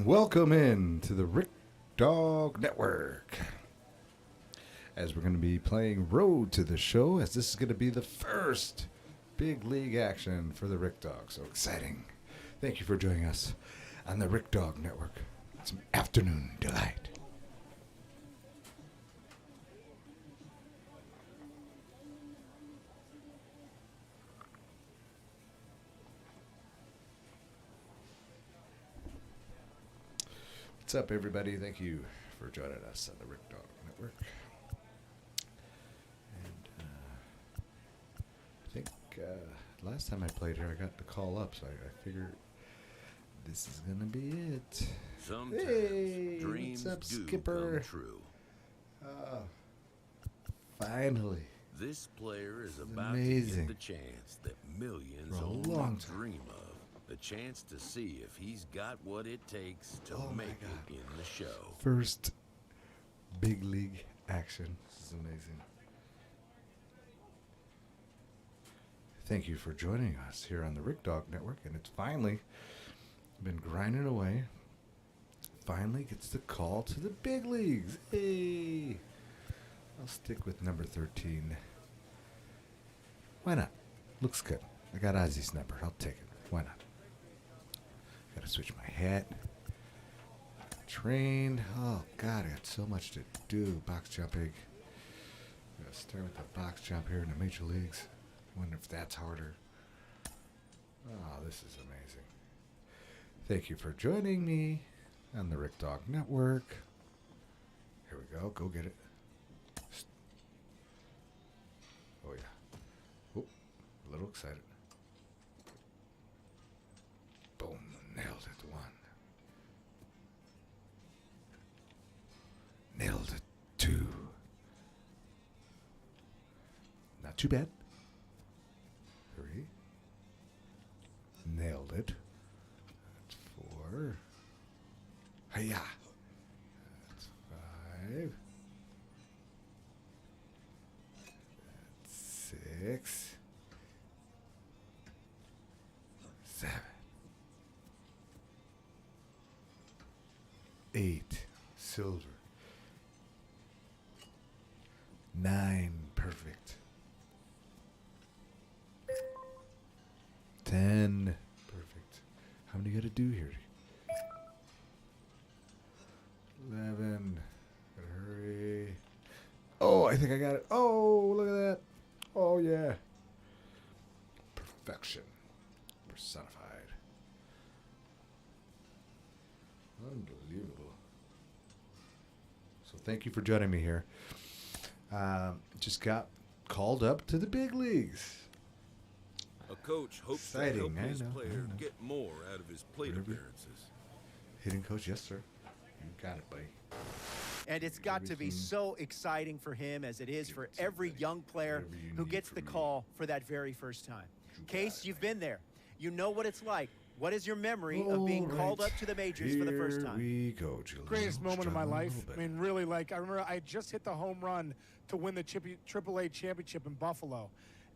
Welcome in to the Rick Dog Network. As we're going to be playing Road to the Show, as this is going to be the first big league action for the Rick Dog. So exciting. Thank you for joining us on the Rick Dog Network. It's an afternoon delight. What's up, everybody? Thank you for joining us on the Rick Dog Network. And I think last time I played here, I got the call up, so I figured this is going to be it. Sometimes hey, dreams what's up, do Skipper? come true. Finally. This player is It's about amazing. to get the chance that millions For a only long time. dream of. The chance to see if he's got what it takes to Oh my make God. it in the show. First big league action. This is amazing. Thank you for joining us here on the Rick Dog Network, and it's finally been grinding away. Finally gets the call to the big leagues. Hey! I'll stick with number 13. Why not? Looks good. I got Ozzie Snapper. I'll take it. Why not? Gotta switch my hat. Train. Oh, God, I got so much to do. Box jumping. Gotta start with the box jump here in the major leagues. Wonder if that's harder. Oh, this is amazing. Thank you for joining me on the Rick Dog Network. Here we go. Go get it. Oh, yeah. Oh, a little excited. Boom. Nailed it. One. Nailed it. Two. Not too bad. Three. Nailed it. That's four. Hiya. That's five. That's six. Seven. 8, silver. 9, perfect. 10, perfect. How many you gotta do here? 11, gotta hurry. Oh, I think I got it. Oh, look at that. Oh, yeah. Perfection. Personified. Unbelievable. So thank you for joining me here. Just got called up to the big leagues. A coach hopes to Exciting, help his I know. player get more out of his plate Whatever. appearances. Hitting coach, yes, sir. You got it, buddy. And it's got to be Everything so exciting for him as it is Give for it to every somebody. young player Whatever you who need gets from the me. call for that very first time. You got Case, it, you've man. been there. You know what it's like. What is your memory of being All called right. up to the majors for the first Here time? we go, Julian. Greatest moment of my Struggling a life. little I bit. mean, really, like, I remember I just hit the home run to win the AAA championship in Buffalo.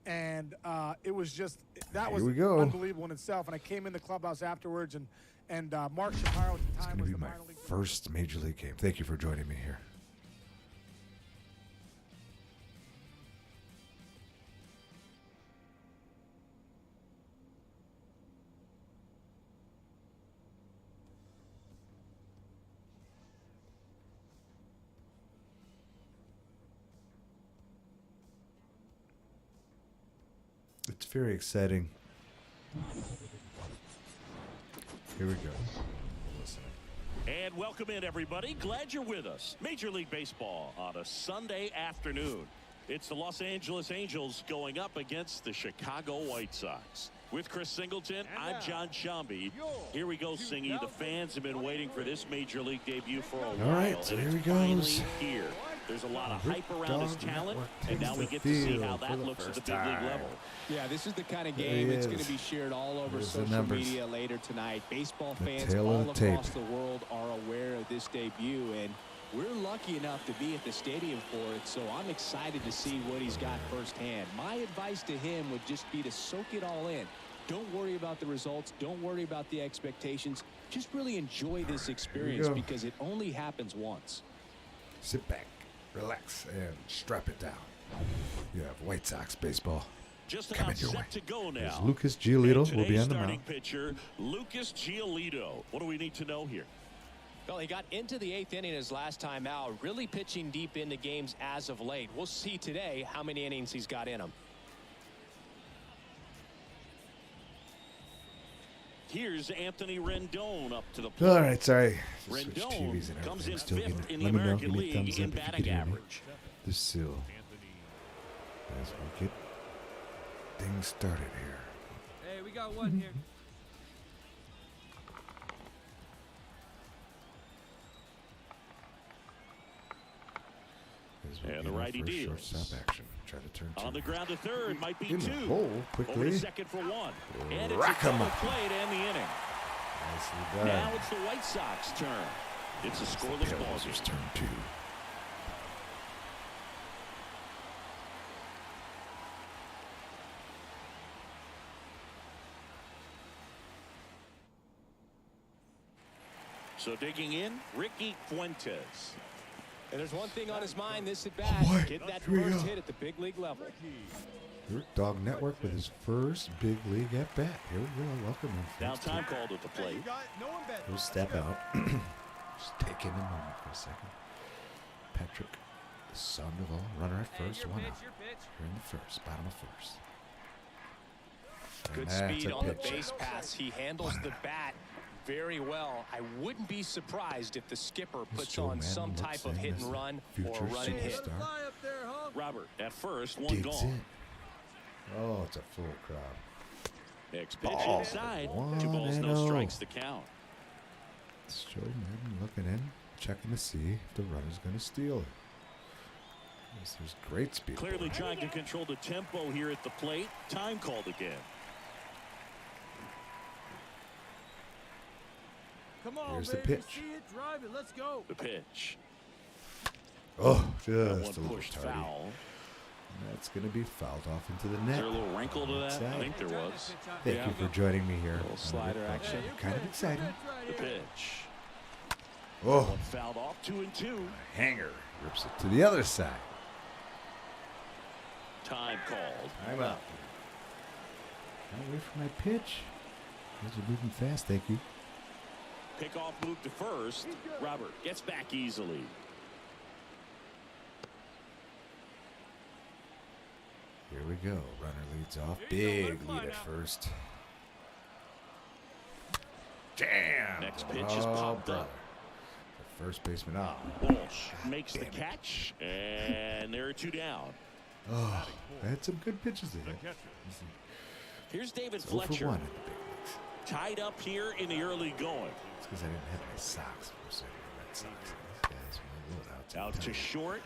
And it was just, that was Here we go. unbelievable in itself. And I came in the clubhouse afterwards, and Mark Shapiro at the It's time going to was be the my minor league. first major league game. Thank you for joining me here. It's very exciting. Here we go. Listening. And welcome in, everybody. Glad you're with us. Major League Baseball on a Sunday afternoon. It's the Los Angeles Angels going up against the Chicago White Sox. With Chris Singleton, I'm John Shambi. Here we go, Singy. The fans have been waiting for this Major League debut for a while. right, so and here it's he finally goes. here. There's a lot of Rick hype around his Dog talent, Network and now takes we the get to see field how for that the looks at the first big league time. level. Yeah, this is the kind of There game he that's going is. to be shared all over There's the social numbers. media later tonight. Baseball The fans tail all of the tape. across the world are aware of this debut, and we're lucky enough to be at the stadium for it, so I'm excited to see what he's got firsthand. My advice to him would just be to soak it all in. Don't worry about the results. Don't worry about the expectations. Just really enjoy this experience go. because it only happens once. Sit back, relax, and strap it down. You have White Sox baseball. Just Coming about your way. set to go There's now. Lucas Giolito And will be today's on the starting mound. pitcher, Lucas Giolito. What do we need to know here? Well, he got into the 8th inning his last time out, really pitching deep into games as of late. We'll see today how many innings he's got in him. Here's Anthony Rendon up to the plate. All right, sorry. Just switched TVs Rendon and comes everything. in Still getting fifth it. in the Let me know. American Give me a League thumbs in up if you batting can hear me. average. This seal. As we get things started here. Hey, we got one here. As we And get the our righty first deals. shortstop action. Try to turn On the two. ground to third, might be In the two. hole Over quickly. to second for one. And it's Rack a 'em double up. play to end the inning. Nicely done. Now it's the White Sox turn. It's a scoreless ball game. Pillars turn two. So digging in, Ricky Fuentes. And there's one thing on his mind this at bat. boy. Get that Here we first go. hit at the big league level. Rick Dog Network with his first big league at bat. Here we go. Welcome in. Now folks. time called at the plate. We'll step out. Just take in a moment for a second. Patrick, the son of all, runner at first, one out. Your pitch. Here in the first, bottom of first. And Good that's speed a on the pitch. base pass. He handles the bat very well. I wouldn't be surprised if the skipper puts Joe on Madden some looks type of in hit as and the run future or a run and hit. superstar. Fly up there, Hunk. Robert at first, one Digs gone. in. Oh, it's a full crowd. Next pitch Ball. inside. 1-0. 2 balls, no strikes to count. It's Joe Madden looking in, checking to see if the runner's going to steal it. Yes, there's great speed. Clearly trying to control the tempo here at the plate. Time called again. Come on, Here's the baby. pitch. See it, drive it. Let's go. The pitch. Oh, That just a one little pushed tardy. foul. And that's going to be fouled off into the Is net. there a little wrinkle to that? I Outside. think there was. Thank Yeah. you for joining me here. Little slider action. Kind of exciting. The pitch. Oh, One fouled off, 2-2. hanger rips it to the other side. Time called. I'm up. Can't wait for my pitch. Guys are moving fast. Thank you. Pickoff move to first. Robert gets back easily. Here we go. Runner leads off. Big lead at first. Jam. Next pitch is popped brother. up. The first baseman. Oh, Walsh makes the damn it. catch, and there are 2 down. oh, I had some good pitches there. Here's David 0 for Fletcher, 1 in the big leagues. tied up here in the early going. It's because I didn't have my socks for a second. Red Sox. These guys were Out to short,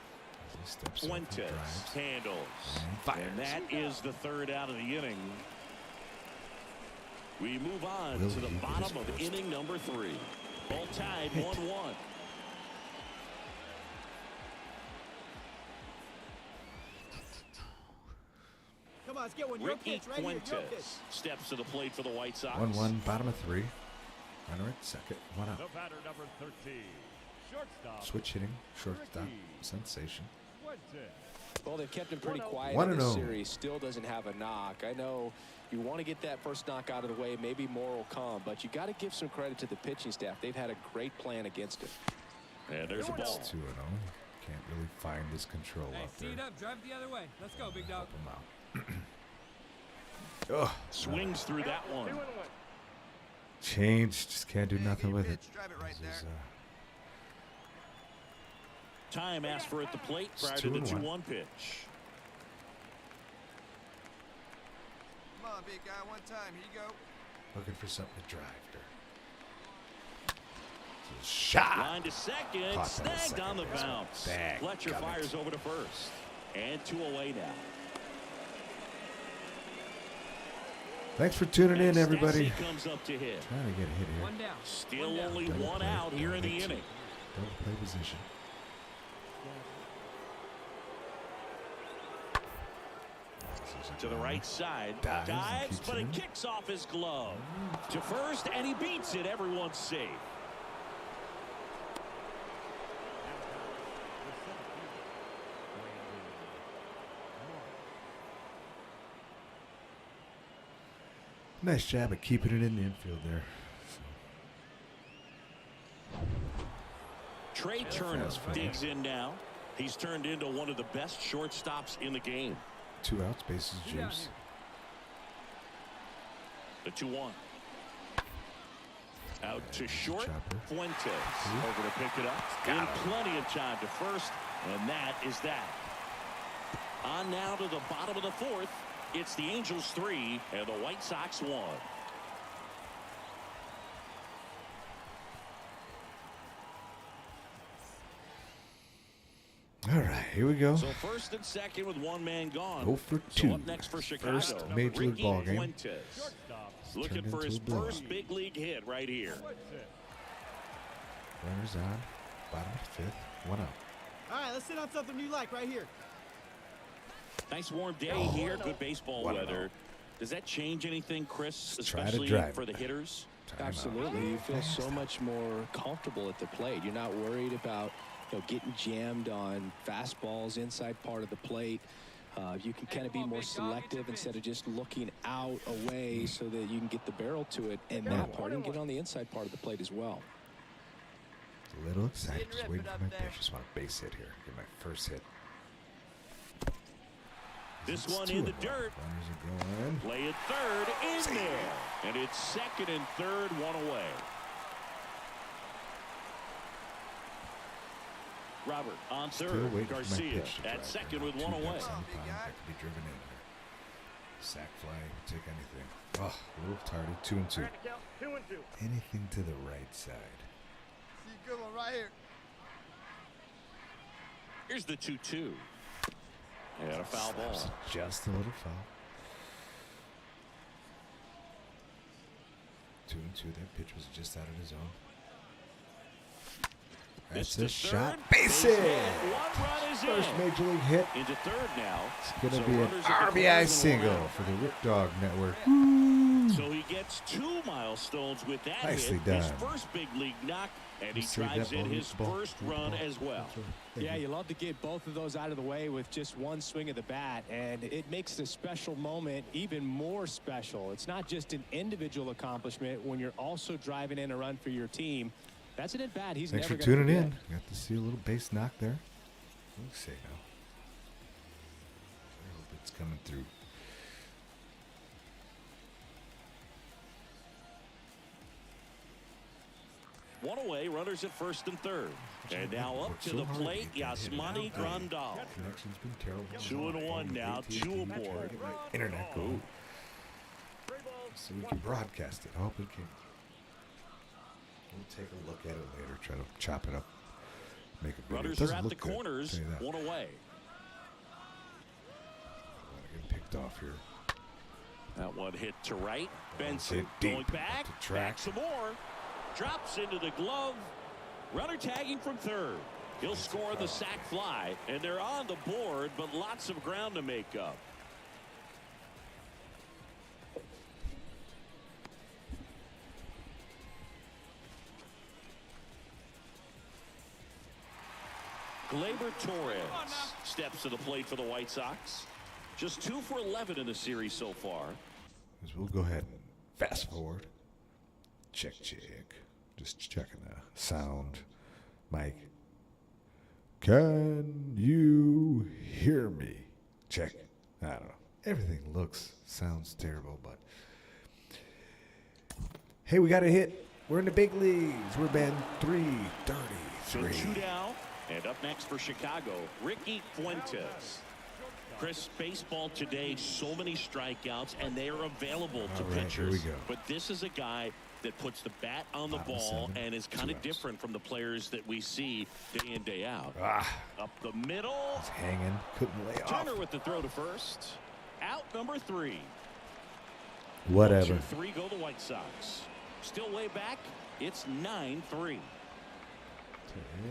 He steps up and Fuentes drives. handles. And fires. And that is the 3rd out of the inning. We move on Will to the he get bottom his of first? inning number 3. All tied 1-1. Come on, let's get one. Your Ricky pitch right here. Your pitch. Fuentes steps to the plate for the White Sox. 1-1, bottom of 3. Runner at second. 1 out. The batter number 13. Shortstop. Switch hitting. Shortstop. Sensation. Well, they've kept him pretty quiet 1-0. in this series. Still doesn't have a knock. I know you want to get that first knock out of the way. Maybe more will come, but you got to give some credit to the pitching staff. They've had a great plan against it. And there's a ball. 2-0. Can't really find his control Hey, out see it there. up. Drive it the other way. Let's go, big dog. Help him out. Oh, Swings through that one. change. Just can't do nothing with it. Drive it right This is, Time asked for at the plate It's prior to the 2-1. 2-1 pitch. Come on, big guy. One time. Here you go. looking for something to drive there. It's a shot. Line to second, Caught by the snagged second on the baseman. bounce. Dang, Fletcher got it. fires over to first. And 2 away now. Thanks for tuning in, And everybody. Stassi comes up to hit. Trying to get a hit here. One down. Still One down. only Double 1 play, out here in the double inning. Double play position. This is a To the right side. Dives and Dives, keeps but it it in. kicks off his glove. To first, and he beats it. Everyone's safe. Nice job at keeping it in the infield there. Trey Turner Fast forward. digs in now. He's turned into one of the best shortstops in the game. 2 outs, bases juice. The 2-1. Out to short. Chopper. Fuentes over to pick it up. In plenty of time to first, and that is that. On now to the bottom of the 4th. It's the Angels 3 and the White Sox 1. All right, here we go. So first and second with one man gone. 0 for So 2. up next for Chicago, First major league Ricky ball game. Fuentes. Looking Turned for into his a blowout. first big league hit right here. Runners on, bottom of the 5th, 1 out. All right, let's sit on something you like right here. Nice warm day here. Good baseball What weather. about? Does that change anything, Chris, Let's try to especially drive for it. the hitters? Time out. Absolutely. You feel so much more comfortable at the plate. You're not worried about getting jammed on fastballs inside part of the plate. You can kind of be more selective instead of just looking out away so that you can get the barrel to it and that part and get on the inside part of the plate as well. A little excited. Just waiting for my pitch. Just want a base hit here. Get my first hit. This It's one 2 in the of 'em. dirt. Runners are going. Play it third in there. And it's second and third, one away. Robert on Still third. waiting for my Garcia pitch to at drive. second There are with 2 one away. ducks on the pond that could be driven in there. Sack fly, take anything. Oh, a little tardy. 2 and 2. Anything to the right side. See, good one right here. Here's the 2-2. And a foul ball. Slaps it just a little foul. 2 and 2. That pitch was just out of his zone. That's a It's to shot. third. Base Base hit. hit. One run is First in. major league hit. Into third now. It's going to So be an runners at the RBI corners and single one out. for the Rick Dog Network. So he gets 2 milestones with that Nicely hit. His done. first big league knock, and he You saved drives that in ball, his hit the ball, first hit the run ball. as well. That's right. Thank Yeah, you. you love to get both of those out of the way with just one swing of the bat, and it makes the special moment even more special. It's not just an individual accomplishment when you're also driving in a run for your team. That's an at bat he's Thanks never for gonna tuning forget. in. Got to see a little base knock there. Let's see now. I hope it's coming through. One away, runners at first and third. And now up Worked to so the hard to plate, get that hit Yasmani out. Grandal. Connection's been terrible. 2-1 now, AT&T, 2 trying to aboard. get my internet going. So we can broadcast it. I hope we can. We'll take a look at it later. Try to chop it up. Make a video. It Runners doesn't are at the look good, I'll corners, tell you that. one away. I want to get picked off here. That one hit to right. Benson hit deep going back. up the track. Back some more. Drops into the glove. Runner tagging from third. He'll score the sac fly, and they're on the board, but lots of ground to make up. Gleyber Torres steps to the plate for the White Sox. Just 2 for 11 in the series so far. Is we'll go ahead and fast forward. Check. Just checking the sound. Mike. Can you hear me? Check. I don't know. Everything sounds terrible, but hey, we got a hit. We're in the big leagues. We're band 333. So 2 down, and up next for Chicago, Ricky Fuentes. Chris, baseball today, so many strikeouts, and they are available to All right, here pitchers. we go. But this is a guy that puts the bat on the Bottom ball 7, and is 2 kind of outs. different from the players that we see day in, day out. Ah, Up the middle, it's hanging. Couldn't lay off. Turner with the throw to first. Out number 3. Whatever. 2-3 go the White Sox. Still way back. It's 9-3.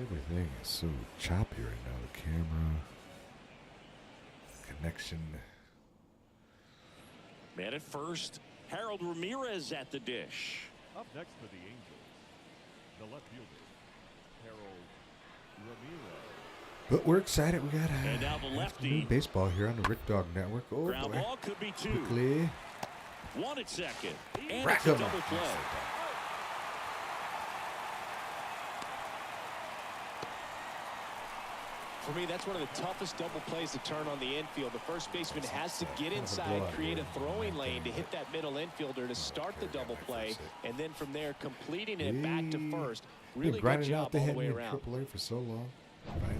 Everything is so choppy right now. The camera, connection. Man at first, Harold Ramirez at the dish. Up next for the Angels, the left fielder, Harold Ramirez. But we're excited. We got And now the lefty. afternoon baseball here on the Rick Dog Network. Oh, Ground boy. ball could be 2. Quickly. 1 at second. And Rack it's a 'em double up. play. For me, that's one of the toughest double plays to turn on the infield. The first baseman has to get inside, blowout create a here. throwing lane to hit that middle infielder to start the double play, and then from there completing it back to first. Been Really good grinding out job the all the hit way in around. AAA for so long. Finally.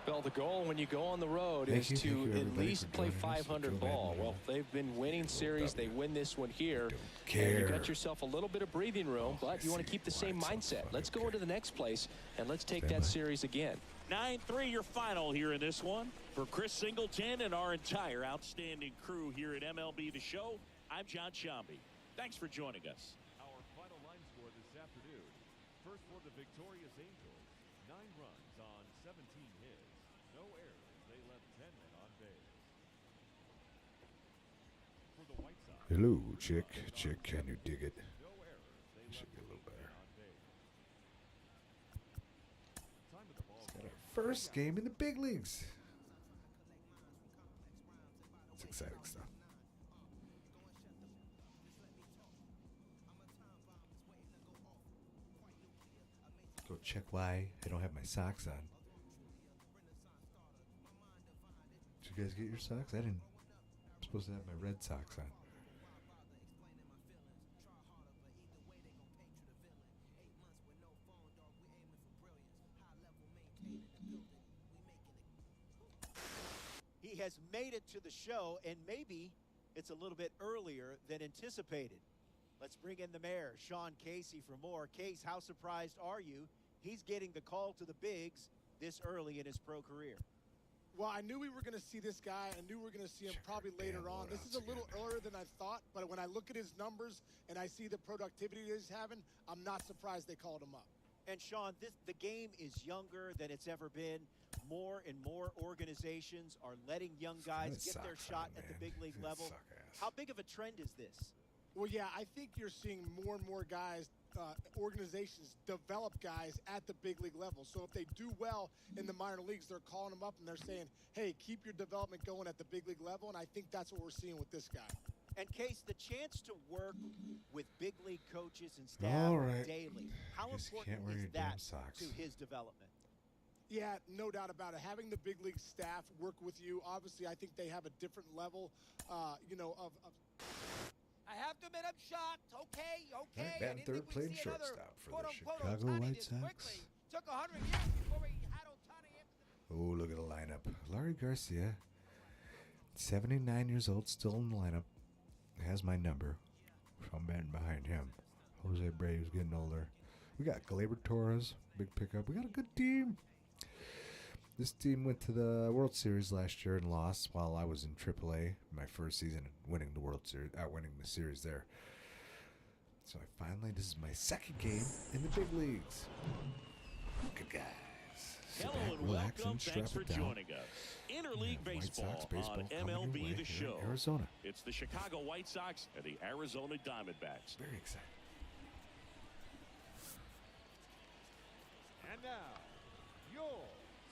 Well, the goal when you go on the road Thank is you, to at everybody, least for play joining us. 500 Joe ball. Madden, Well, they've been winning series. They win this one here. And care. you got yourself a little bit of breathing room, but you want to keep the same mindset. Let's go into the next place, and let's take that series again. 9-3 your final here in this one. For Chris Singleton and our entire outstanding crew here at MLB The Show, I'm John Shambi. Thanks for joining us. Our final line score this afternoon. First for the victorious Angels, 9 runs on 17 hits. No errors. They left 10 men on base. For the White Sox. Hello, chick. Chick, can you dig it? No errors. They Should left be a little 8 men better. on base. Time of the ball game. First game in the big leagues. It's exciting stuff. Go check why I don't have my socks on. Did you guys get your socks? I didn't. I'm supposed to have my red socks on. He has made it to the show, and maybe it's a little bit earlier than anticipated. Let's bring in the mayor, Sean Casey, for more. Case, how surprised are you? He's getting the call to the bigs this early in his pro career. Well, I knew we were going to see this guy. I knew we were going to see him probably later on. This is a little earlier than I thought, but when I look at his numbers and I see the productivity that he's having, I'm not surprised they called him up. And Sean, the game is younger than it's ever been. More and more organizations are letting young guys get their shot at the big league level. How big of a trend is this? Well, yeah, I think you're seeing more and more guys, organizations develop guys at the big league level. So if they do well in the minor leagues, they're calling them up and they're saying, hey, keep your development going at the big league level. And I think that's what we're seeing with this guy. And Case, the chance to work with big league coaches and staff daily, how Guess you important can't wear is your damn that socks. to his development? Yeah, no doubt about it. Having the big league staff work with you, obviously, I think they have a different level, of I have to admit I'm shocked. Okay. Right, batting third, playing shortstop for the quote-unquote Chicago Ohtani White this Sox. quickly. Took 100 years before we had Ohtani after the Oh, look at the lineup. Larry Garcia, 79 years old, still in the lineup. Has my number. I'm batting behind him. Jose Abreu's getting older. We got Gleyber Torres, big pickup. We got a good team. This team went to the World Series last year and lost while I was in AAA. My first season winning the World Series, winning the series there. So this is my second game in the big leagues. Good guys. Sit Hello back, and relax, welcome. and strap Thanks for it down. joining us. Interleague White baseball, Sox baseball on coming your way MLB The here in Show. Arizona. It's the Chicago White Sox and the Arizona Diamondbacks. Very excited. And now, your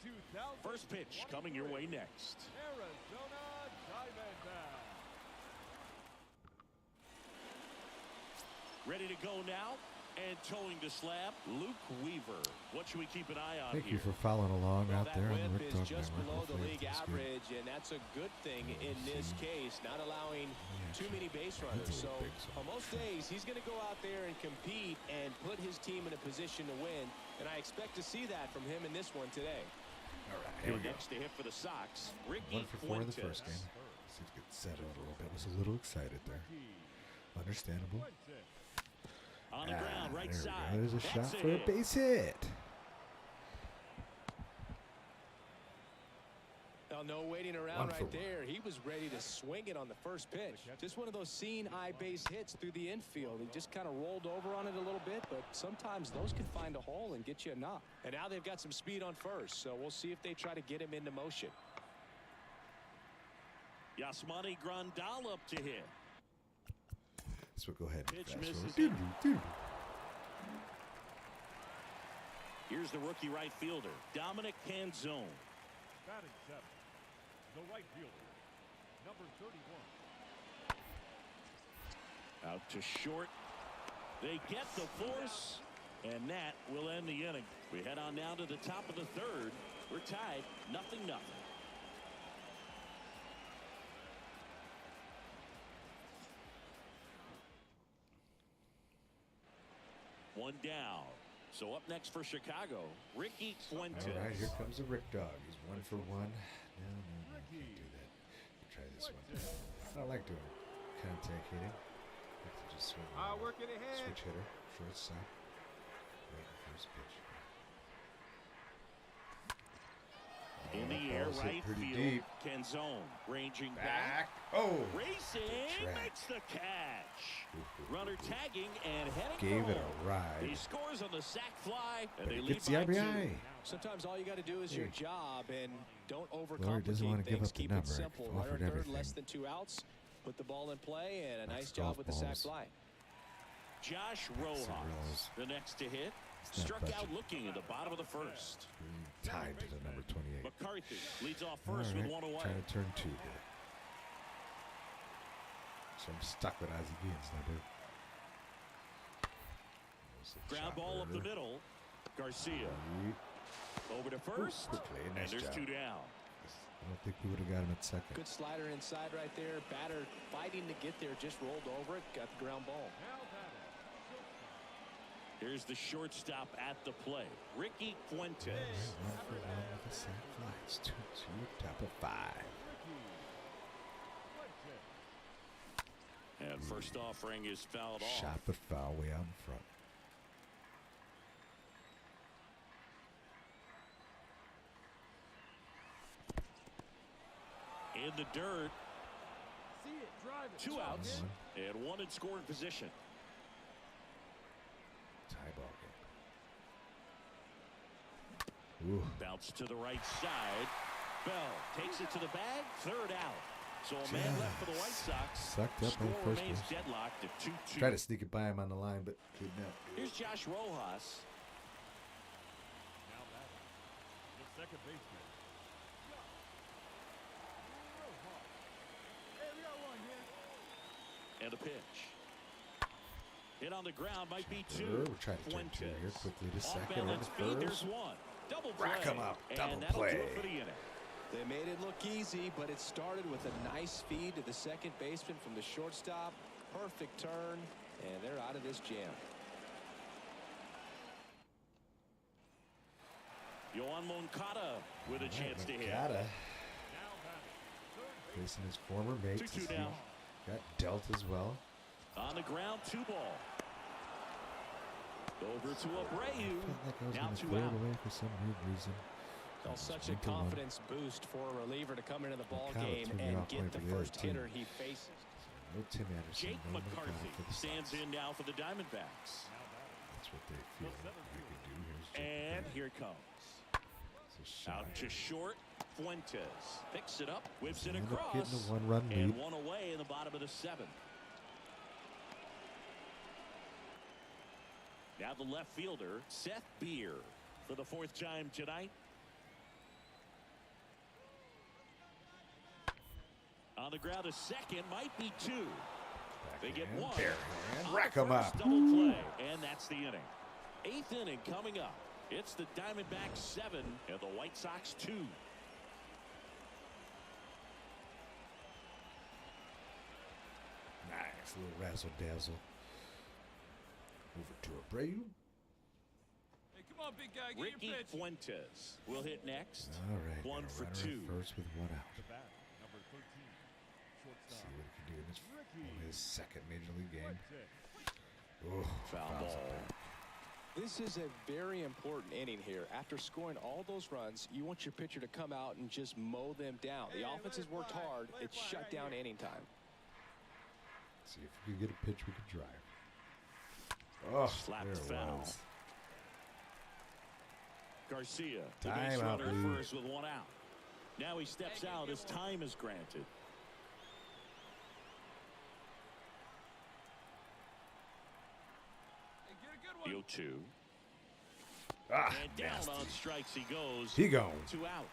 2000 First pitch coming your way next. Arizona Diamondbacks. Ready to go now, and towing the slab, Luke Weaver. What should we keep an eye on Thank here? you for following along Well, out that there on the whip Rick is Dog just Network. below the Hopefully league everything's good. average, and that's a good thing in this case, not allowing too many base runners. So on most days, he's going to go out there and compete and put his team in a position to win, and I expect to see that from him in this one today. All right, here we And go. next to hit for the Sox, Ricky 1 for 4 in the Fuentes. first game. Seems to get settled a little bit. Was a little excited there. Understandable. On the ground, right there we side. go. There's a That's shot for a hit. base hit. Well, no waiting around 1 for right 1. there. He was ready to swing it on the first pitch. Just one of those seeing eye base hits through the infield. He just kind of rolled over on it a little bit, but sometimes those can find a hole and get you a knock. And now they've got some speed on first, so we'll see if they try to get him into motion. Yasmani Grandal up to hit. So go ahead. Pitch Fast misses. forward. Doo-doo. Here's the rookie right fielder, Dominic Canzone. Batting seventh, the right fielder, number 31. Out to short. They get the force, and that will end the inning. We head on down to the top of the third. We're tied, 0-0. One down. So up next for Chicago, Ricky Fuentes. All right, here comes the Rick Dog. He's 1 for 1. No, can't do that. Try this one. I don't like doing contact hitting. I like to just sort of working ahead. switch hitter, shortstop. Waiting for his pitch. In the That air, ball's hit right pretty field. deep. Canzone ranging back. Oh! Racing, track. makes the catch. Runner tagging and heading Gave for it home. a ride. He scores on the sac fly, and they He lead gets the by 2. RBI. Sometimes all you got to do is your Hey. job and don't Lord doesn't want overcomplicate to give things. up the Keep number. it simple. I've Runner offered third, everything. less than 2 outs. Put the ball in play, and a That's nice job golf with the sac balls. fly. Josh Rose. Rojas, the next to hit. It's not Struck budget. out looking at the bottom of the first. Tied to the number 28. McCarthy leads off All first right, with 1 away. trying to turn 2 here. So I'm stuck with Ozzie Guillen's number. Ground ball up the middle. Garcia over to first. Quickly, And nice there's job. 2 down. I don't think we would have got him at second. Good slider inside right there. Batter fighting to get there, just rolled over it, got the ground ball. Now batting, Here's the shortstop at the plate, Ricky Fuentes. 1 for 1 with a sac fly. It's 2-2, top of 5. And first offering is fouled off. Shot but foul way out in front. In the dirt. See it, drive it. 2 outs and 1 in scoring position. Tie ball game. Ooh. Bounce to the right side. Bell takes it to the bag. 3rd out. So a man left for the White Sox. Sucked up Score on first remains base. deadlocked at 2-2. Tried to sneak it by him on the line, but couldn't. Here's Josh Rojas. now batting, the second baseman. And a pitch. Hit on the ground might be 2. We're trying to turn 2 here Fuentes. quickly to Off second and balance to feed, there's first. 1. Double play. Rack 'em up. And Double that'll do play. it for the inning. They made it look easy, but it started with a nice feed to the second baseman from the shortstop. Perfect turn, and they're out of this jam. Yohan Moncada with a chance to hit. Moncada facing his former mates. 2-2 down. Got dealt as well. On the ground, 2 ball. Over to Abreu. Felt like I was Now going to 2 throw it out. away for some weird reason. Well, It was such a 1 to 1. confidence boost for a reliever to come into the ball Moncada game threw me and off playing get the for the other first team. hitter he faces. No Tim Anderson. Jake no Moncada McCarthy for the stands Sox. in now for the Diamondbacks. That's what they feel like they can do. Here's Jake And McCarthy. here it comes. It's a shot. Out to short. Fuentes picks it up, whips it End up across, getting a 1-run and lead. 1 away in the bottom of the 7th. Now the left fielder, Seth Beer, for the 4th time tonight. On the ground, a second, might be 2. They get Backhand, 1. bare hand, On rack the 'em up. first double play, and that's the inning. 8th inning coming up. It's the Diamondbacks 7 and the White Sox 2. Nice little razzle dazzle. Over to Abreu. Hey, come on, big guy, get Ricky your pitch. Fuentes will hit next. All right. 1 got a for runner at 2. First with 1 out. The bat, number 13, See shortstop. what he can do in Ricky his second major league game. Fuentes. Oh, Foul fouls ball. it back. This is a very important inning here. After scoring all those runs, you want your pitcher to come out and just mow them down. The offense has worked hard. It's shut down inning time. See if we can get a pitch we can drive. Oh, Slapped there it foul. was. Garcia, the Time base out, runner, Blue. first with 1 out. Now he steps out as time is granted. The 0-2. Ah, And down nasty. on strikes he goes. He gone. 2 out.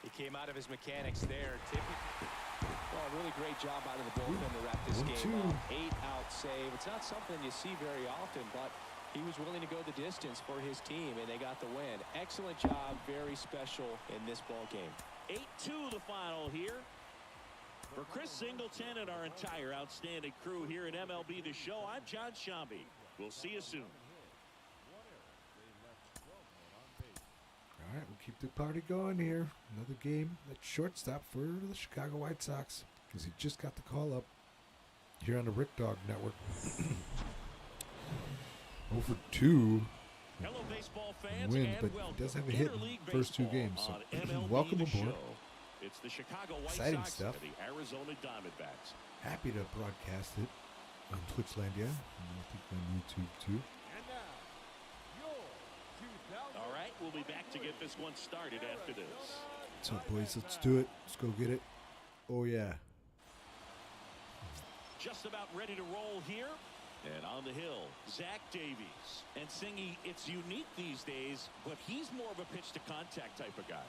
He came out of his mechanics there. Well, really great job out of the bullpen to wrap this game up. 8-out save. It's not something you see very often, but he was willing to go the distance for his team, and they got the win. Excellent job. Very special in this ball game. 8-2 the final here. For Chris Singleton and our entire outstanding crew here at MLB The Show, I'm John Shambi. We'll see you soon. All right, we'll keep the party going here. Another game at shortstop for the Chicago White Sox, because he just got the call up here on the Rick Dog Network. Over 2 Hello, baseball fans, wins, and but he welcome. does have a hit in Interleague the first 2 Baseball games. So on MLB welcome The aboard. Show. It's the Chicago White Exciting Sox stuff. and the Arizona Diamondbacks. Happy to broadcast it on Twitchlandia, and I think on YouTube too. And now, your 2000. All right, we'll be back to get this one started after this. So boys, let's do it. Let's go get it. Oh yeah. Just about ready to roll here. And on the hill, Zach Davies. And Singy, it's unique these days, but he's more of a pitch-to-contact type of guy.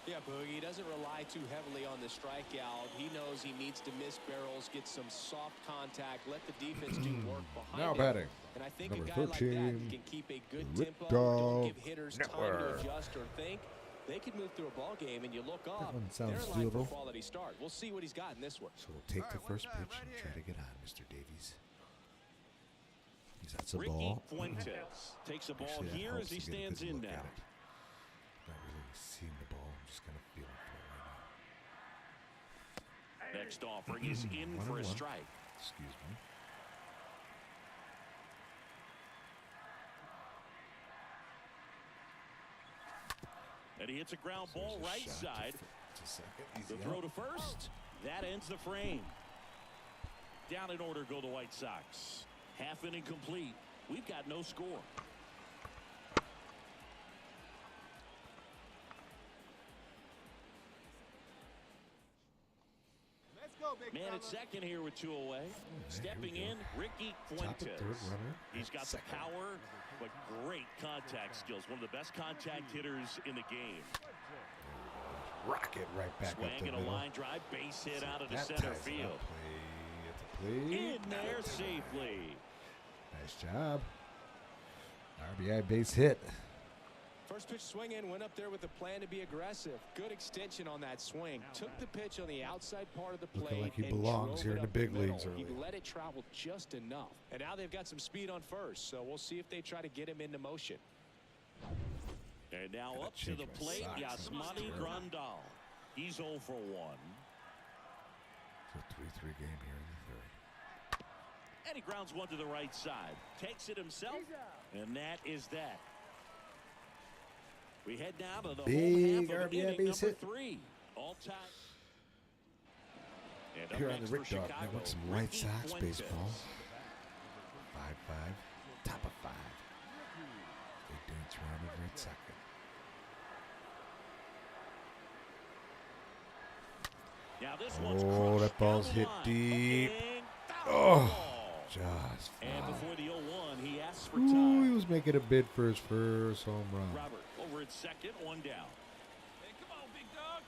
Yeah, Boogie doesn't rely too heavily on the strikeout. He knows he needs to miss barrels, get some soft contact, let the defense do work behind Now him. batting, And I think number a guy like that 13, can keep a good Rick tempo, don't Dog give hitters time to Network. adjust or think. They could move through a ball game, and you look up, one they're sounds in line for a doable. quality start. We'll see what he's got in this one. So we'll take the first pitch and try to get on, Mr. Davies. That's a Ricky ball. Fuentes takes a ball Actually, that here helps as he to get a stands good in look now. at it. Not really seeing the ball. I'm just kind of feeling for it right Next offering is in for a 1-1. strike. now. Excuse me. And he hits a ground So ball there's a right shot side. to second. The Easy throw out. to first. That ends the frame. Down in order go the White Sox. Half inning complete. We've got no score. Let's go, big Man fella. at second here with 2 away. Stepping we go. in, Ricky Top Fuentes. of third runner. He's got the Second. power, but great contact skills. One of the best contact hitters in the game. Rocket right back up Swing the and a middle. line drive, base hit out of the That center ties it field. up. Play at the plate. In there safely. Nice job. RBI base hit. First pitch swing in, went up there with a plan to be aggressive. Good extension on that swing. Took the pitch on the outside part of the Looking plate like he and belongs drove here it in the up big middle. leagues He early. let it travel just enough. And now they've got some speed on first, so we'll see if they try to get him into motion. And now Gotta up to change the my plate, socks. Yasmani Grandal. He's 0 for 1. It's a 3-3 game here in the third. And he grounds one to the right side. Takes it himself. And that is that. We head now to the home Big half of RBI inning base number hit. 3. All time. And up Here on the next Rick for Dog Chicago, Network, some White Ricky Sox Fuentes. baseball. 5-5. Top of 5. They dance around it right second. Now this one's Oh, crushed that ball's down the hit line. deep. And foul Oh, ball. just And foul. before the 0-1, he asks for Ooh, he time. was making a bid for his first home run. Robert over at second, 1 down. Hey, come on, big dog.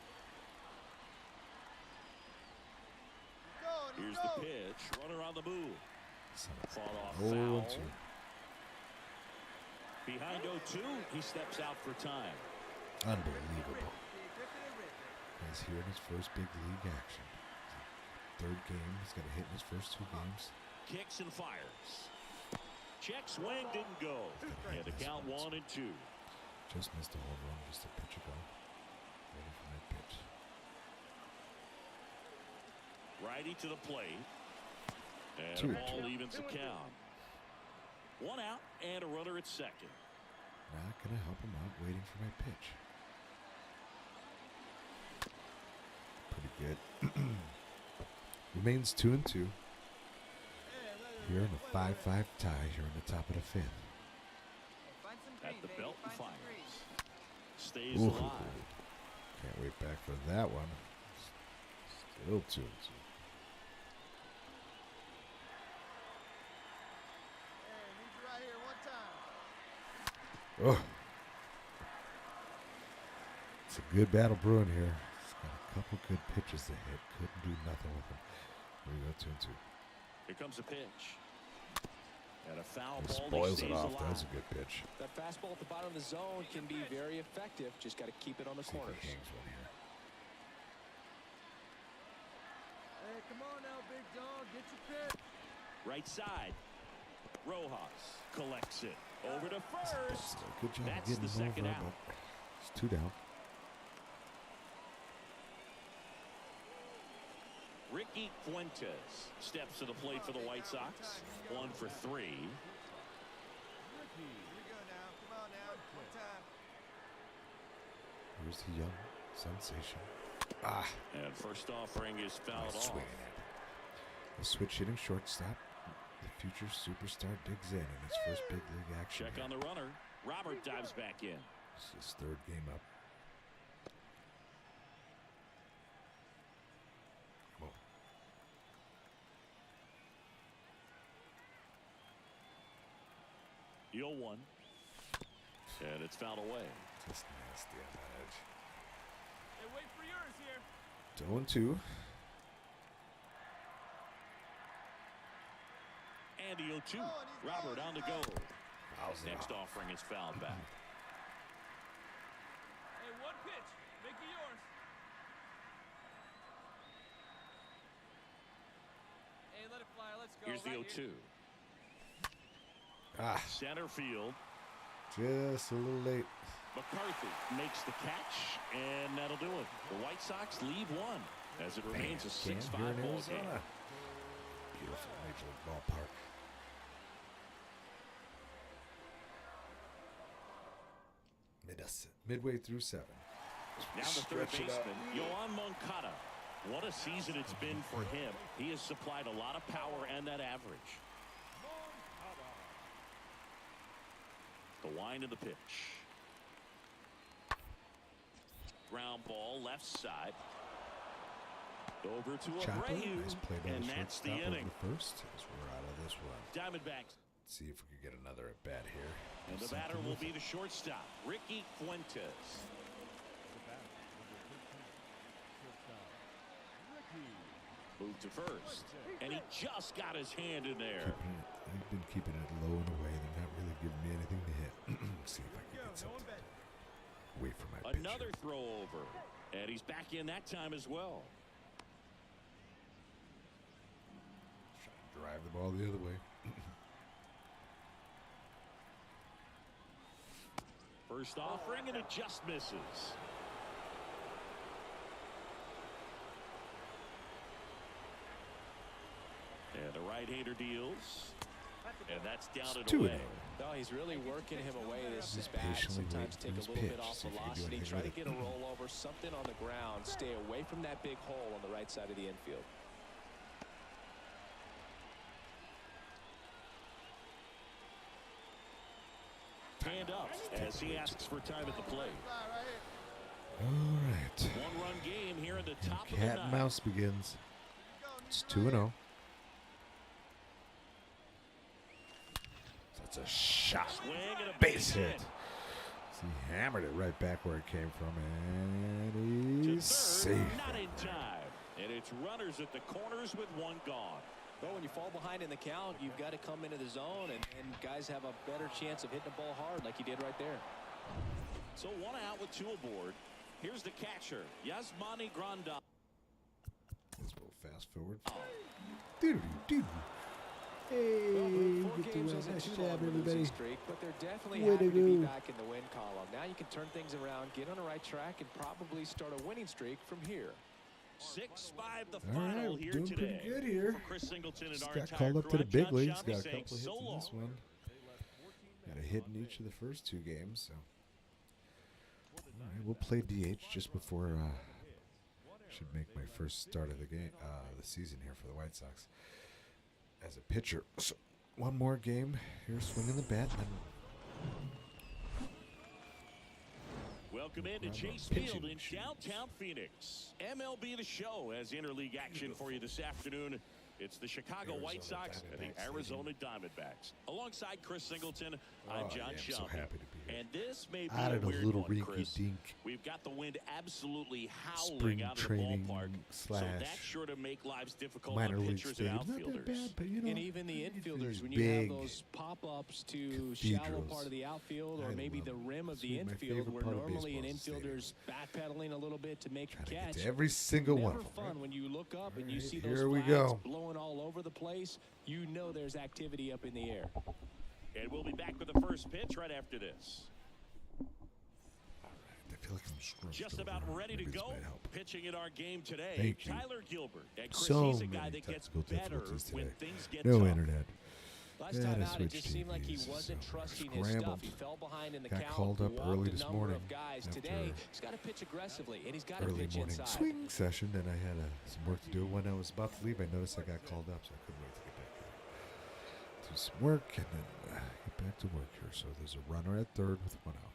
Here's the pitch. Runner on the move. Son of a- Fought off 0-2. foul. Behind 0-2, he steps out for time. Unbelievable. He's here in his first big league action. Third game. He's got a hit in his first 2 games. Kicks and fires. Check swing didn't go. And the count 1-2. Just missed a home run just a pitch ago. Waiting for that pitch. Righty to the plate. And 2-2. the ball evens the count. 1 out and a runner at second. Not going to help him out. Waiting for my pitch. Pretty good. Remains 2-2. Here in a 5-5 tie here in the top of the 5th. At the belt and fires. Stays Ooh. alive. Can't wait back for that one. Still 2-2. Oh. It's a good battle brewing here. He's got a couple good pitches to hit. Couldn't do nothing with him. Here we go, 2-2. Here comes the pitch. And a foul He ball. spoils it Stays off. alive. That was a good pitch. That fastball at the bottom of the zone can be very effective. Just got to keep it on the See if corners. he hangs one here. Hey, come on now, big dog. Get your pitch. Right side. Rojas collects it. Over to first. Good job That's getting the him second over, out. but it's 2 down. Ricky Fuentes steps to the plate for the White Sox. 1 for 3. Here we go now. Come on now. One time. Here's the young sensation. Ah, And first offering is fouled nice off. swing at it. The switch hitting shortstop. The future superstar digs in his first big league action. Check on the runner. Robert dives back in. It's his 3rd game up. Come on. The 0-1. And it's fouled away. Just nasty on that edge. Hey, wait for yours here. It's 0-2. And the 0-2. Robert on the go. Fouls it Next off. offering is fouled back. Hey, one pitch. Make it yours. Hey, let it fly. Let's go. Here's the Right 0-2. Ah, Center field. just a little late. McCarthy makes the catch, and that'll do it. The White Sox lead 1 as it remains a 6-5 Here in ball Arizona. game. Beautiful Major League ballpark. Midway through 7. Now the third baseman, Yoan Moncada. What a season it's been for him. He has supplied a lot of power and that average. The wind of the pitch. Ground ball left side. Over to Chopper, Abreu, nice play by and the that's the shortstop over inning. the first as we're out of this one. Diamondbacks. Let's see if we can get another at bat here. And Do the batter something will with be it. the shortstop, Ricky Fuentes. Move to first. And he just got his hand in there. I've been keeping it low and away. They're not really giving me anything to hit. See if I can get something away from my Another pitcher. throw over. And he's back in that time as well. Trying to drive the ball the other way. First offering, and it just misses. And the right-hander deals. And that's down and 2-0. away. No, he's really working him away. This Just bat patiently sometimes waiting take for a his little bit pitch, off see if he can do velocity, anything try to with get it. a rollover, something on the ground, stay away from that big hole on the right side of the infield. Hand up as he asks for time at the plate. All right. One-run game here in the top of the Cat and ninth. mouse begins. It's 2-0. That's a shot. Swing and a Base hit. He hammered it right back where it came from, and To he's third, safe. not in time. And it's runners at the corners with one gone. Well, when you fall behind in the count, you've got to come into the zone, and guys have a better chance of hitting the ball hard like he did right there. So 1 out with 2 aboard. Here's the catcher, Yasmani Grandal. Let's go fast forward. Oh. Doo-doo-doo. Hey, Well, 4 get the games win. isn't Nice too job, long of a losing everybody. streak, but they're definitely Way happy to to be go. back in the win column. Now you can turn things around, get on the right track, and probably start a winning streak from here. 6-5 the All final right, here doing today. pretty good here. For Chris Singleton and Just our got entire called up crew, to the I'm big John leagues. Sciambi Got a saying couple of hits so in long. this one. Got a hit in each of the first 2 games. So, all right, we'll play DH just before. Should make my first start of the game, the season here for the White Sox as a pitcher. So, one more game here, swinging the bat. And Welcome into Chase Field in downtown Phoenix. MLB The Show has interleague action for you this afternoon It's the Chicago White Sox and the Arizona Diamondbacks. Alongside Chris Singleton, I'm John I'm so Shelby. happy to be here. And this may be I a had a weird little one, Chris. rinky-dink We've got the wind absolutely howling spring out of the training ballpark. So slash that's sure to make lives difficult minor on league pitchers and stadium. Not that outfielders. bad, but you know. And even the infielders, when you big have those pop-ups to shallow cathedrals. part of the outfield, or I maybe love the them. rim of It's the my infield, favorite where part of normally an baseball infielder's backpedaling a little bit to make a Try to get catch. to every single one Never of them. fun right? when you look up and you Alright, see those here we flags go. blowing all over the place. You know there's activity up in the air. And we'll be back with the first pitch right after this. I feel like I'm scrunched Just over. about ready to Maybe this go. might help. Pitching in our game today, Thank you. Tyler Gilbert. And Chris, So he's a guy many that gets technical better difficulties when today. things get No tough. internet. Last Yeah, time to out, it switch just seemed like he TVs, wasn't so trusting his scrambled. stuff. He fell behind in the Got count, called up walked early a this number morning of guys. after Today, he's got to pitch aggressively, and he's got to Early pitch morning inside. swing session, and I had some work to do. When I was about to leave, I noticed I got called up, so I couldn't wait to get back there. Do some work and then get back to work here. So there's a runner at third with one out.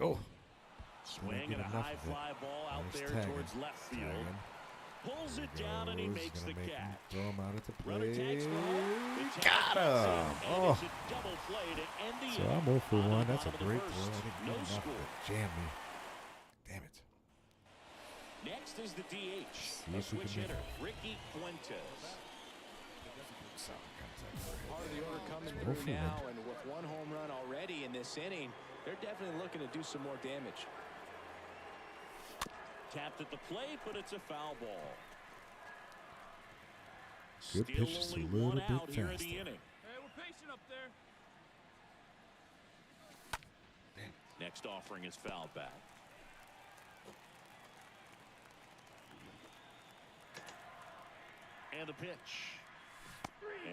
Oh, Swing and a high fly ball out There's there tagging. towards left field. Tagging. Pulls it There down and he goes. makes the Gonna make him catch. Throw him out at the Runner tags for home. plate. The tag Got gets in, him. and Oh. it's a double play to end the So inning. I'm 0 for On 1. the That's a bottom of the great first. throw. I didn't No get enough score. to jam me. Damn it. Next is the DH, See a if we can switch make hitter, Ricky Fuentes. Solid contact for him. Part of the order coming Roll through for now, one. and with one home run already in this inning, they're definitely looking to do some more damage. Tapped at the plate, but it's a foul ball. Good Still pitch, just a only little one bit out here in the faster. inning. Hey, we're patient up there. Next offering is fouled back. And a pitch.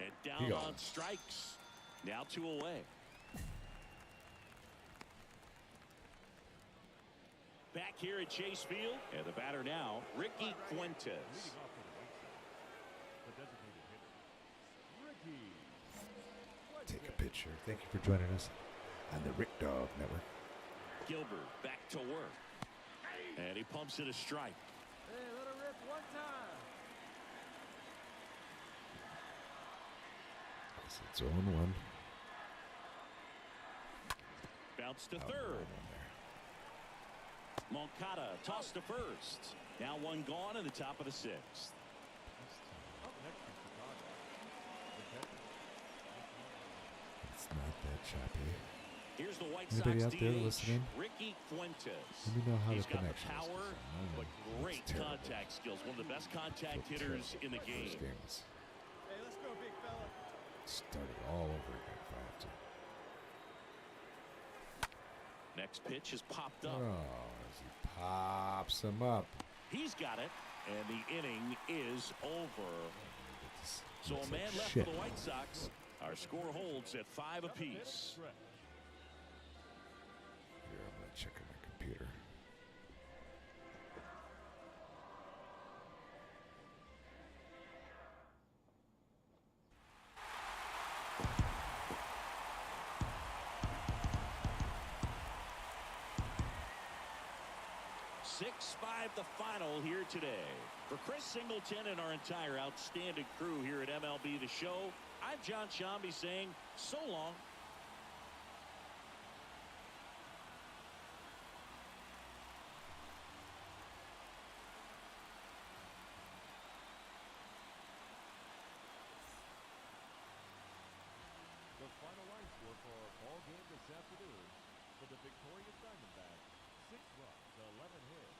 And down He on gone. strikes. Now 2 away. Back here at Chase Field, and the batter now, Ricky Fuentes. Leading off for the White Sox, the designated hitter, Ricky. Take a picture. Thank you for joining us on the Rick Dog Network. Gilbert back to work. And he pumps it a strike. Hey, let her rip one time. It's 0-1. Bounce to third. Moncada tossed to first. Now one gone in the top of the 6th. Up next is Chicago. The catcher, It's not that choppy. Here's the White Anybody Sox out there DH, listening? Ricky Fuentes. Let me know how He's the got the connection is, 'cause power, I but know great it's terrible. contact skills. One of the best contact Feel hitters terrible. in the First game. game was Hey, let's go, big fella. started all over again if I have to. Next pitch is popped up. Oh, as he pops him up. He's got it, and the inning is over. This So a looks like man left shit. for the White Sox. Our score holds at 5 apiece. stretch. Here, I'm going to check on my computer. Six-5 the final here today. For Chris Singleton and our entire outstanding crew here at MLB The Show, I'm John Shambi saying so long. The final line score for our ball game this afternoon for the victorious Diamondbacks: 6 runs, 11 hits,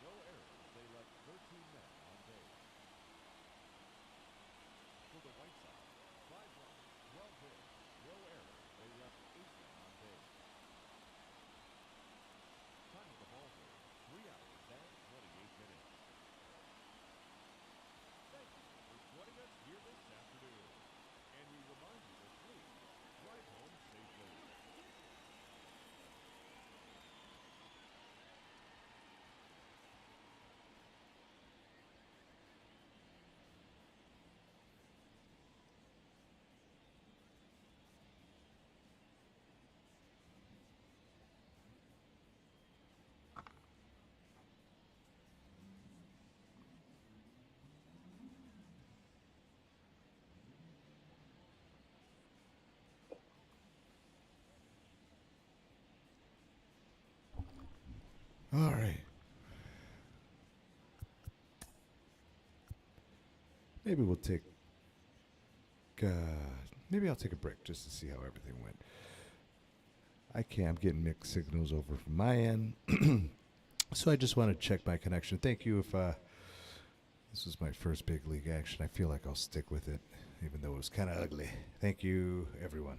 no errors. They left 13 men on base. For the White Sox, 5 runs, 12 hits, no errors. They left 8 men on base. Time of the ball game: 3 hours and 28 minutes. Thank you for joining us here this afternoon. And we remind you to please drive home safely. All right. Maybe we'll take. Maybe I'll take a break just to see how everything went. I'm getting mixed signals over from my end, so I just want to check my connection. Thank you. If this was my first big league action, I feel like I'll stick with it, even though it was kind of ugly. Thank you, everyone.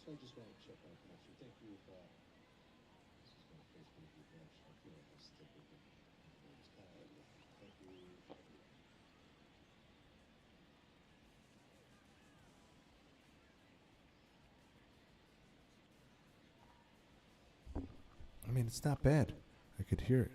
So I just want to check my connection. Thank you. If this is my first big league action, I feel like I'll stick with it. It's kind of ugly. Thank you. I mean, it's not bad. I could hear it.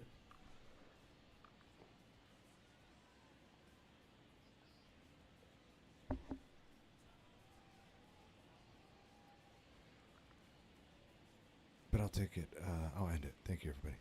But I'll take it. I'll end it. Thank you, everybody.